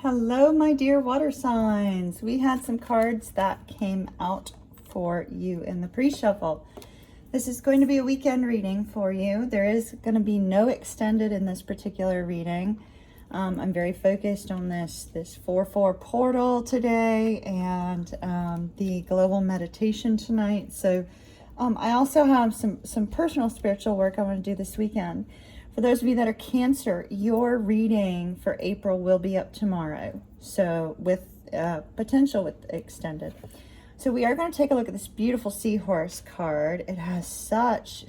Hello, my dear water signs. We had some cards that came out for you in the pre-shuffle. This is going to be a weekend reading for you. There is going to be no extended in this particular reading. I'm very focused on this 4/4 portal today and the global meditation tonight. So I also have some personal spiritual work I want to do this weekend. For those of you that are Cancer, your reading for April will be up tomorrow. So with potential with extended. So we are going to take a look at this beautiful seahorse card. It has such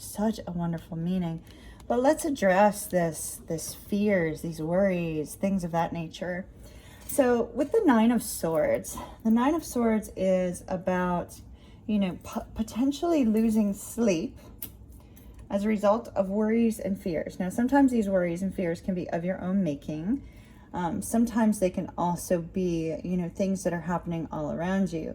a wonderful meaning. But let's address this fears, these worries, things of that nature. So with the Nine of Swords, the Nine of Swords is about, potentially losing sleep as a result of worries and fears. Now, sometimes these worries and fears can be of your own making. Sometimes they can also be, things that are happening all around you.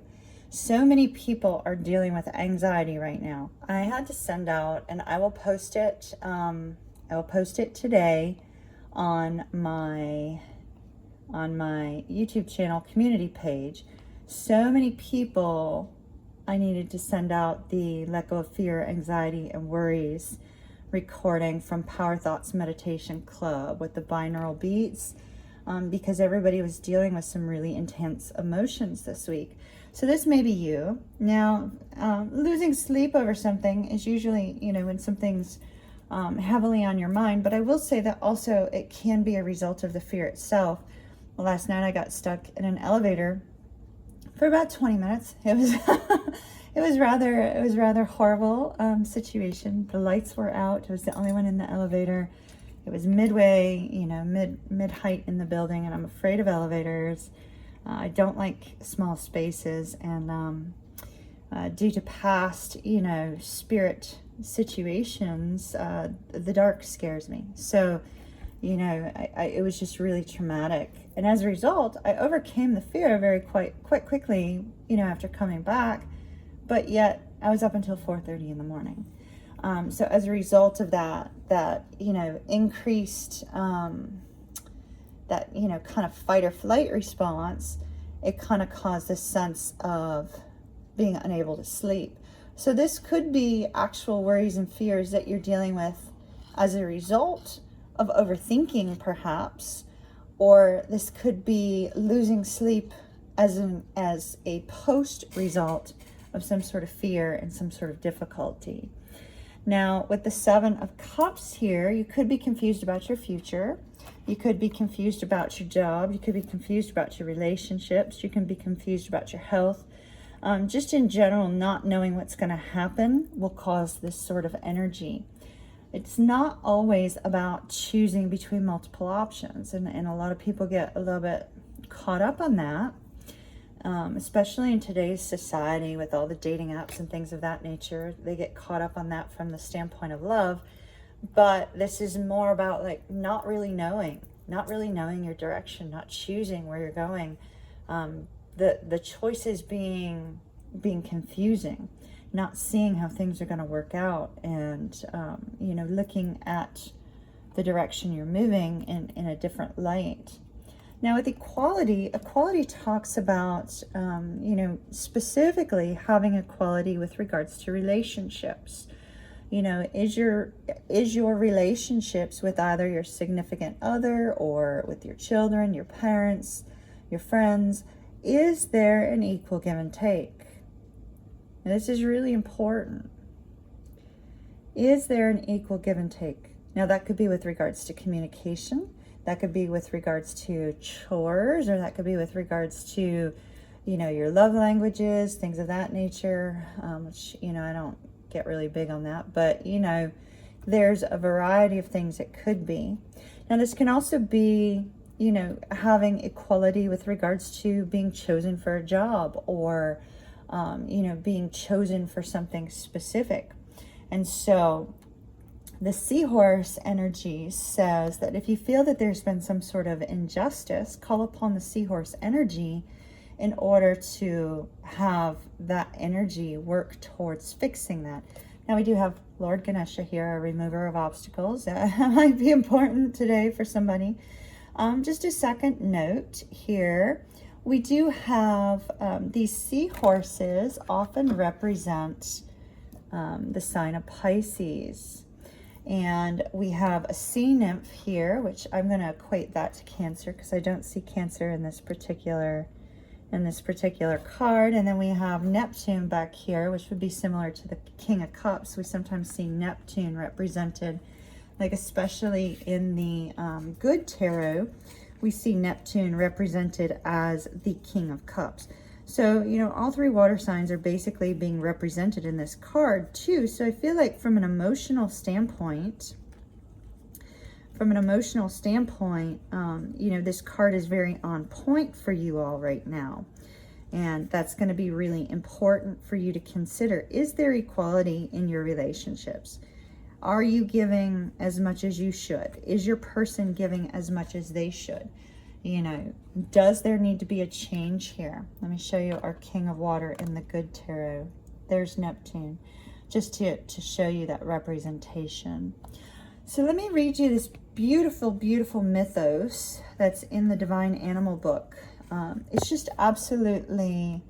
So many people are dealing with anxiety right now. I had to send out, and I will post it. I will post it today on my YouTube channel community page. So many people, I needed to send out the Let Go of Fear, Anxiety, and Worries recording from Power Thoughts Meditation Club with the binaural beats, because everybody was dealing with some really intense emotions this week. So this may be you. Now, losing sleep over something is usually, when something's heavily on your mind, but I will say that also it can be a result of the fear itself. Last night I got stuck in an elevator for about 20 minutes. It was it was rather horrible situation. The lights were out. I was the only one in the elevator. It was midway, mid height in the building, and I'm afraid of elevators. I don't like small spaces, and due to past, spirit situations, the dark scares me. So, it was just really traumatic. And as a result, I overcame the fear quite quickly, after coming back. But yet I was up until 4:30 in the morning. So as a result of that increased, kind of fight or flight response, it kind of caused this sense of being unable to sleep. So this could be actual worries and fears that you're dealing with as a result of overthinking, perhaps, or this could be losing sleep as a post result of some sort of fear and some sort of difficulty. Now, with the Seven of Cups here, you could be confused about your future. You could be confused about your job. You could be confused about your relationships. You can be confused about your health. Just in general, not knowing what's going to happen will cause this sort of energy. It's not always about choosing between multiple options, and a lot of people get a little bit caught up on that, especially in today's society with all the dating apps and things of that nature. They get caught up on that from the standpoint of love, but this is more about not really knowing your direction, not choosing where you're going. The choices being confusing, not seeing how things are going to work out, and looking at the direction you're moving in a different light. Now with equality talks about specifically having equality with regards to relationships. Is your relationships with either your significant other or with your children, your parents, your friends, is there an equal give and take? And this is really important. Is there an equal give and take? Now that could be with regards to communication. That could be with regards to chores, or that could be with regards to, your love languages, things of that nature, which, I don't get really big on that. But, there's a variety of things it could be. Now this can also be, having equality with regards to being chosen for a job, or being chosen for something specific. And so the seahorse energy says that if you feel that there's been some sort of injustice, call upon the seahorse energy in order to have that energy work towards fixing that. Now we do have Lord Ganesha here, a remover of obstacles. That might be important today for somebody. Just a second note here. We do have these seahorses often represent the sign of Pisces. And we have a sea nymph here, which I'm going to equate that to Cancer because I don't see Cancer in this particular card. And then we have Neptune back here, which would be similar to the King of Cups. We sometimes see Neptune represented, like especially in the good tarot, we see Neptune represented as the King of Cups. So, you know, all three water signs are basically being represented in this card too. So I feel like from an emotional standpoint, you know, this card is very on point for you all right now. And that's going to be really important for you to consider. Is there equality in your relationships? Are you giving as much as you should? Is your person giving as much as they should? You know, does there need to be a change here? Let me show you our King of Water in the good tarot. There's Neptune, just to show you that representation. So let me read you this beautiful, beautiful mythos that's in the Divine Animal book. It's just absolutely,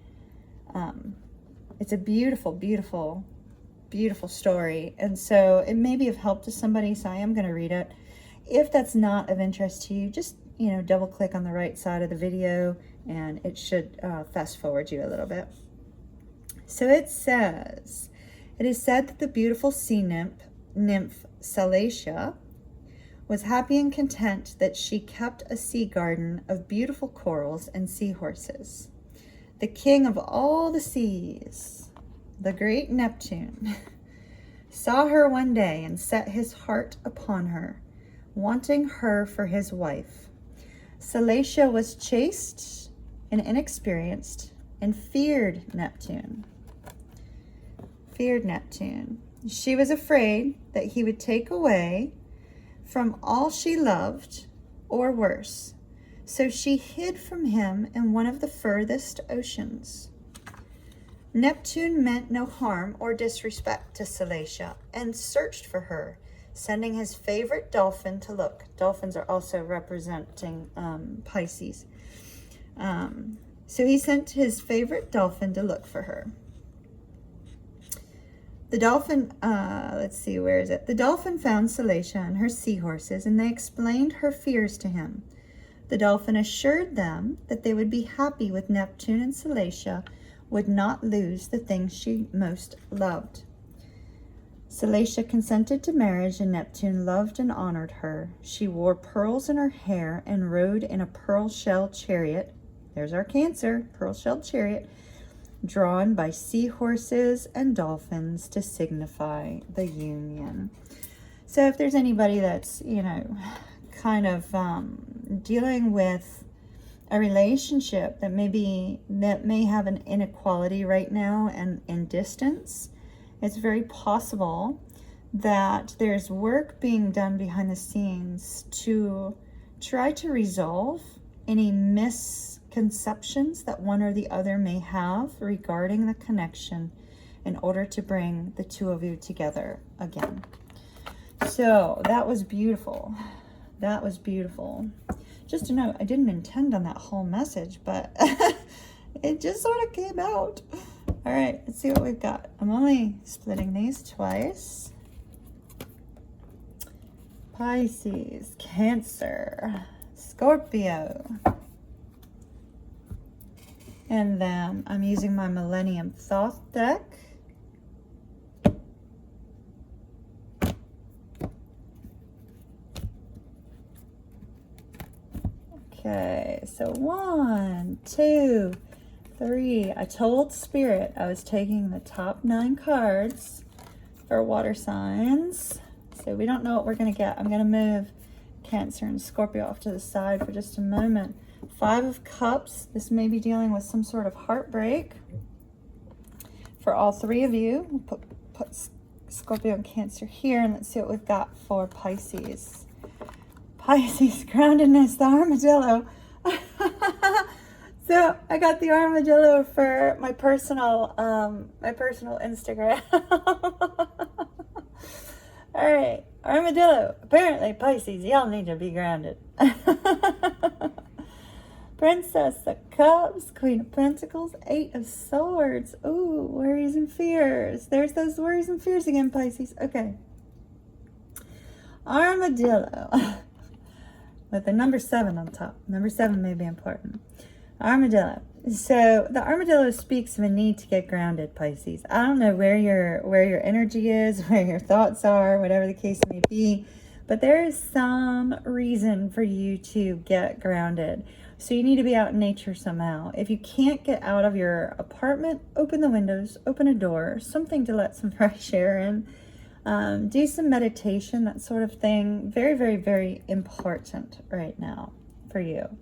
it's a beautiful, beautiful, beautiful story. And so it may be of help to somebody, so I am going to read it. If that's not of interest to you, just, you know, double click on the right side of the video and it should fast forward you a little bit. So it says, it is said that the beautiful sea nymph Salacia was happy and content that she kept a sea garden of beautiful corals and seahorses. The king of all the seas, the great Neptune, saw her one day and set his heart upon her, wanting her for his wife. Salacia was chaste and inexperienced and feared Neptune. She was afraid that he would take away from all she loved, or worse. So she hid from him in one of the furthest oceans. Neptune meant no harm or disrespect to Salacia and searched for her, sending his favorite dolphin to look. Dolphins are also representing Pisces. So he sent his favorite dolphin to look for her. The dolphin, let's see, where is it? The dolphin found Salacia and her seahorses, and they explained her fears to him. The dolphin assured them that they would be happy with Neptune, and Salacia would not lose the things she most loved. Salacia consented to marriage, and Neptune loved and honored her. She wore pearls in her hair and rode in a pearl shell chariot. There's our Cancer, pearl shell chariot, drawn by seahorses and dolphins to signify the union. So if there's anybody that's, you know, kind of dealing with a relationship that may have an inequality right now and in distance, it's very possible that there's work being done behind the scenes to try to resolve any misconceptions that one or the other may have regarding the connection in order to bring the two of you together again. So that was beautiful. That was beautiful. Just to know, I didn't intend on that whole message, but it just sort of came out. All right, let's see what we've got. I'm only splitting these twice. Pisces, Cancer, Scorpio. And then I'm using my Millennium Thoth deck. Okay, so 1, 2, 3. I told Spirit I was taking the top 9 cards for water signs. So we don't know what we're going to get. I'm going to move Cancer and Scorpio off to the side for just a moment. 5 of Cups. This may be dealing with some sort of heartbreak for all 3 of you. We'll put Scorpio and Cancer here, and let's see what we've got for Pisces. Pisces, groundedness, the armadillo. So I got the armadillo for my personal Instagram. All All right, armadillo. Apparently, Pisces, y'all need to be grounded. Princess of Cups, Queen of Pentacles, Eight of Swords. Ooh, worries and fears. There's those worries and fears again, Pisces. Okay. Armadillo. With the number 7 on top. Number 7 may be important. Armadillo. So the armadillo speaks of a need to get grounded, Pisces. I don't know where your energy is, where your thoughts are, whatever the case may be, but there is some reason for you to get grounded. So you need to be out in nature somehow. If you can't get out of your apartment, open the windows, open a door, something to let some fresh air in. Do some meditation, that sort of thing. Very, very, very important right now for you.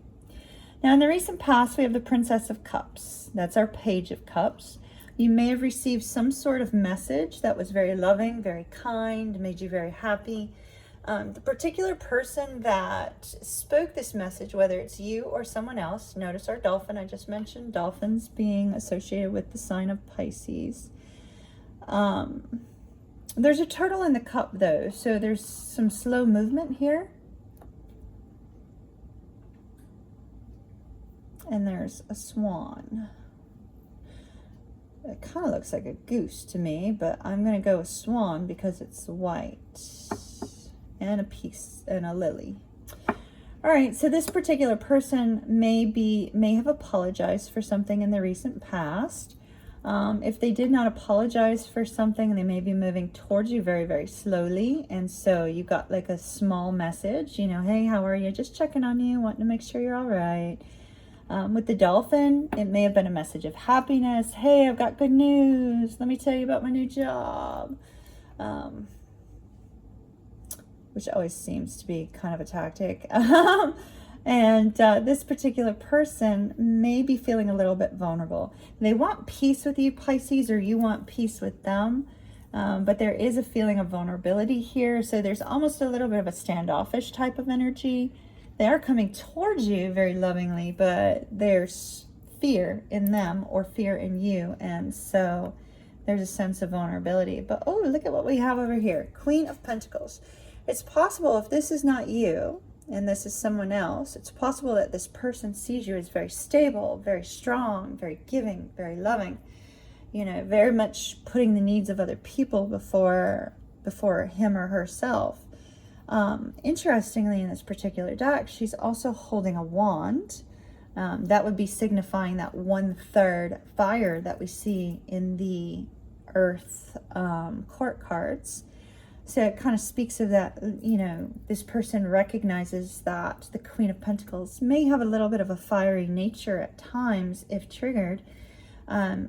Now, in the recent past, we have the Princess of Cups. That's our Page of Cups. You may have received some sort of message that was very loving, very kind, made you very happy. The particular person that spoke this message, whether it's you or someone else, notice our dolphin. I just mentioned dolphins being associated with the sign of Pisces. There's a turtle in the cup, though, so there's some slow movement here. And there's a swan. It kind of looks like a goose to me, but I'm going to go with swan because it's white. And a piece and a lily. All right, so this particular person may have apologized for something in the recent past. If they did not apologize for something, they may be moving towards you very, very slowly. And so you got like a small message, you know, hey, how are you? Just checking on you, wanting to make sure you're all right. With the dolphin, it may have been a message of happiness. Hey, I've got good news. Let me tell you about my new job. Which always seems to be kind of a tactic. And this particular person may be feeling a little bit vulnerable. They want peace with you, Pisces, or you want peace with them. But there is a feeling of vulnerability here. So there's almost a little bit of a standoffish type of energy. They are coming towards you very lovingly, but there's fear in them or fear in you. And so there's a sense of vulnerability. But oh, look at what we have over here. Queen of Pentacles. It's possible if this is not you and this is someone else, it's possible that this person sees you as very stable, very strong, very giving, very loving, you know, very much putting the needs of other people before him or herself. Interestingly, in this particular deck, she's also holding a wand. That would be signifying that 1/3 fire that we see in the Earth court cards. So it kind of speaks of that, you know, this person recognizes that the Queen of Pentacles may have a little bit of a fiery nature at times if triggered.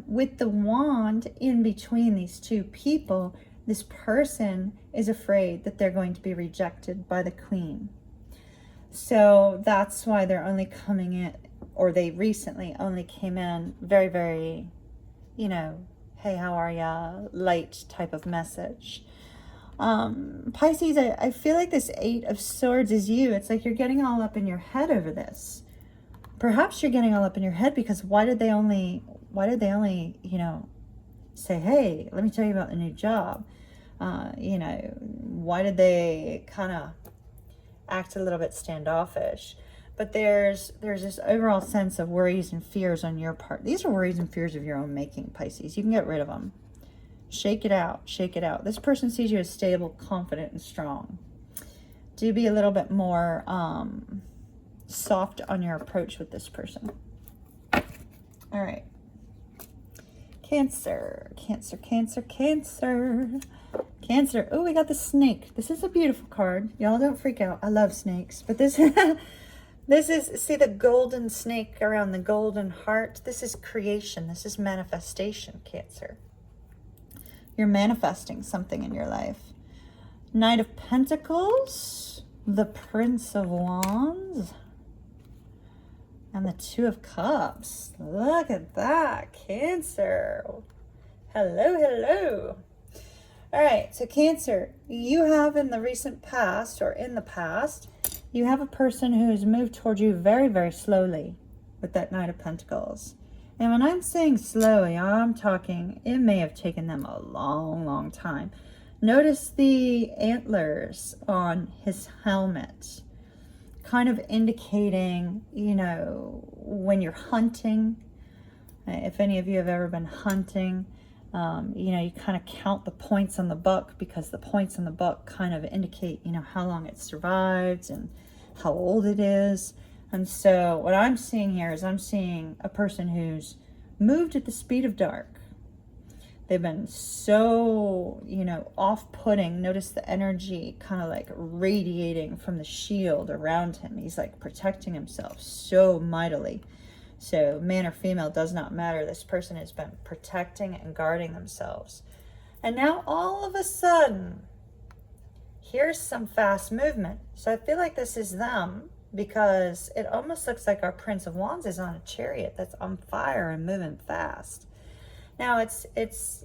With the wand in between these two people, this person is afraid that they're going to be rejected by the Queen. So that's why they're only coming in, or they recently only came in very, very, you know, hey, how are ya? Light type of message. Pisces, I feel like this 8 of Swords is you. It's like you're getting all up in your head over this. Perhaps you're getting all up in your head because why did they only, you know, say, hey, let me tell you about the new job. You know, why did they kind of act a little bit standoffish? But there's this overall sense of worries and fears on your part. These are worries and fears of your own making, Pisces. You can get rid of them. Shake it out. Shake it out. This person sees you as stable, confident, and strong. Do be a little bit more soft on your approach with this person. All right. Cancer. Cancer, Cancer, Cancer. Cancer. Oh, we got the snake. This is a beautiful card. Y'all don't freak out. I love snakes. But this this is, see the golden snake around the golden heart? This is creation. This is manifestation, Cancer. You're manifesting something in your life. Knight of Pentacles, the Prince of Wands, and the Two of Cups. Look at that, Cancer. Hello, hello. All right, so Cancer, you have in the recent past, or in the past, you have a person who's moved towards you very, very slowly with that Knight of Pentacles. And when I'm saying slowly, I'm talking, it may have taken them a long, long time. Notice the antlers on his helmet, kind of indicating, you know, when you're hunting. If any of you have ever been hunting, you know, you kind of count the points on the buck, because the points on the buck kind of indicate, you know, how long it survived and how old it is. And so what I'm seeing here is I'm seeing a person who's moved at the speed of dark. They've been so, you know, off-putting. Notice the energy kind of like radiating from the shield around him. He's like protecting himself so mightily. So man or female does not matter. This person has been protecting and guarding themselves. And now all of a sudden, here's some fast movement. So I feel like this is them, because it almost looks like our Prince of Wands is on a chariot that's on fire and moving fast. Now it's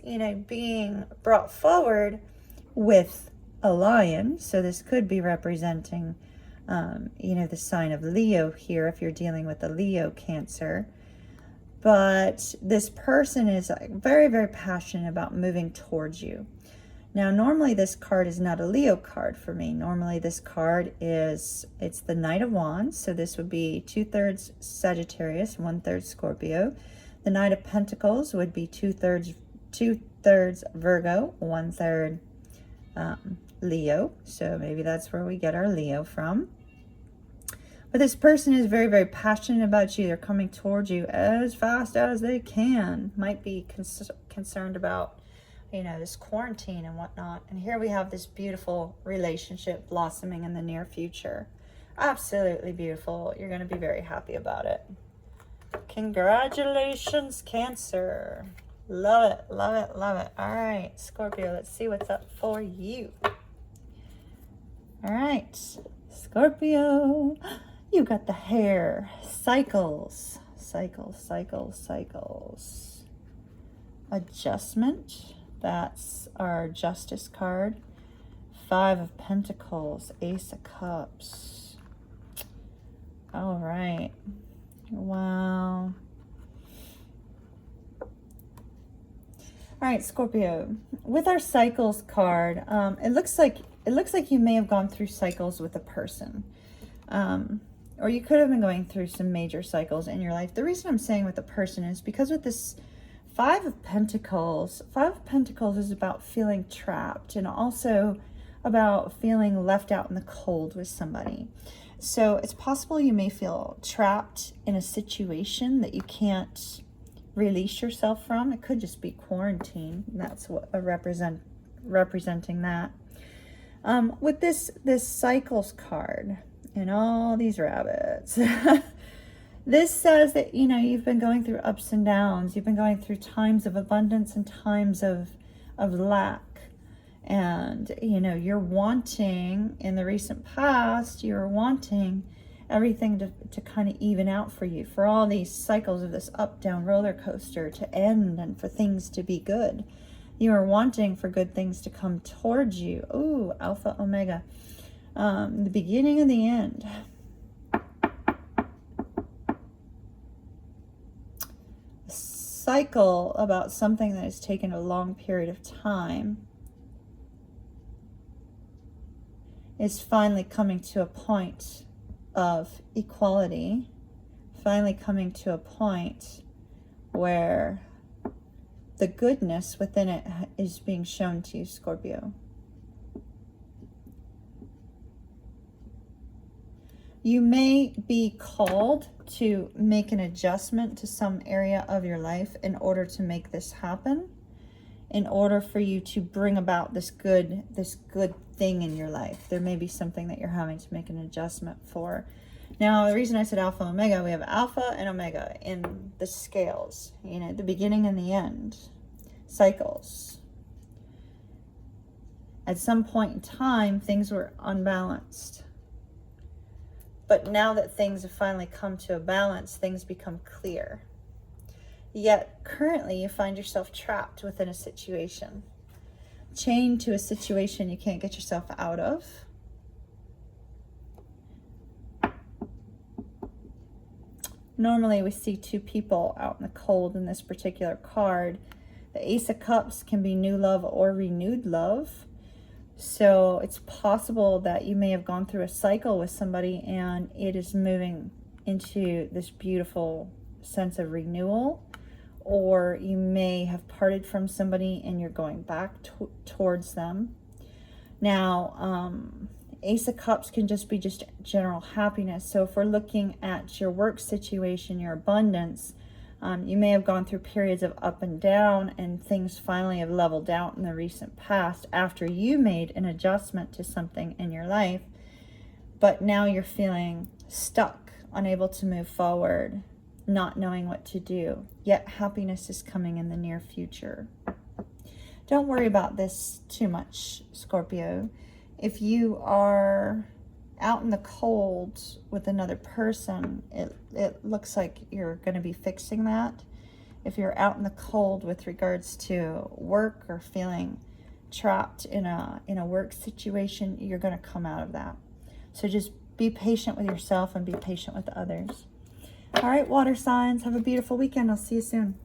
you know, being brought forward with a lion. So this could be representing you know, the sign of Leo here, if you're dealing with a Leo Cancer. But this person is very, very passionate about moving towards you. Now, normally this card is not a Leo card for me. Normally this card is, it's the Knight of Wands. So this would be 2/3 Sagittarius, 1/3 Scorpio. The Knight of Pentacles would be 2/3 Virgo, 1/3 Leo. So maybe that's where we get our Leo from. But this person is very, very passionate about you. They're coming towards you as fast as they can. Might be concerned about, you know, this quarantine and whatnot. And here we have this beautiful relationship blossoming in the near future. Absolutely beautiful. You're going to be very happy about it. Congratulations, Cancer. Love it, love it, love it. All right, Scorpio, let's see what's up for you. All right, Scorpio, you got the hair. Cycles, cycles, cycles, cycles. Adjustment, that's our Justice card. 5 of Pentacles, Ace of Cups. All right. Wow. All right, Scorpio. With our cycles card, it looks like you may have gone through cycles with a person, or you could have been going through some major cycles in your life. The reason I'm saying with a person is because with this 5 of Pentacles is about feeling trapped, and also about feeling left out in the cold with somebody. So it's possible you may feel trapped in a situation that you can't release yourself from. It could just be quarantine. That's what representing that. With this cycles card and all these rabbits, this says that, you know, you've been going through ups and downs. You've been going through times of abundance and times of lack. And, you know, you're wanting, in the recent past, you're wanting everything to kind of even out for you, for all these cycles of this up-down roller coaster to end and for things to be good. You are wanting for good things to come towards you. Ooh, Alpha, Omega. The beginning and the end. A cycle about something that has taken a long period of time is finally coming to a point of equality, finally coming to a point where the goodness within it is being shown to you, Scorpio. You may be called to make an adjustment to some area of your life in order to make this happen, in order for you to bring about this good thing in your life. There may be something that you're having to make an adjustment for. Now, the reason I said Alpha, Omega, we have Alpha and Omega in the scales, you know, the beginning and the end, cycles. At some point in time, things were unbalanced. But now that things have finally come to a balance, things become clear. Yet, currently, you find yourself trapped within a situation, chained to a situation you can't get yourself out of. Normally, we see 2 people out in the cold in this particular card. The Ace of Cups can be new love or renewed love. So it's possible that you may have gone through a cycle with somebody and it is moving into this beautiful sense of renewal, or you may have parted from somebody and you're going back towards them. Now, Ace of Cups can just be just general happiness. So if we're looking at your work situation, your abundance, you may have gone through periods of up and down, and things finally have leveled out in the recent past after you made an adjustment to something in your life. But now you're feeling stuck, unable to move forward, not knowing what to do. Yet happiness is coming in the near future. Don't worry about this too much, Scorpio. If you are out in the cold with another person, it looks like you're going to be fixing that. If you're out in the cold with regards to work or feeling trapped in a work situation, you're going to come out of that. So just be patient with yourself and be patient with others. All right, water signs, have a beautiful weekend. I'll see you soon.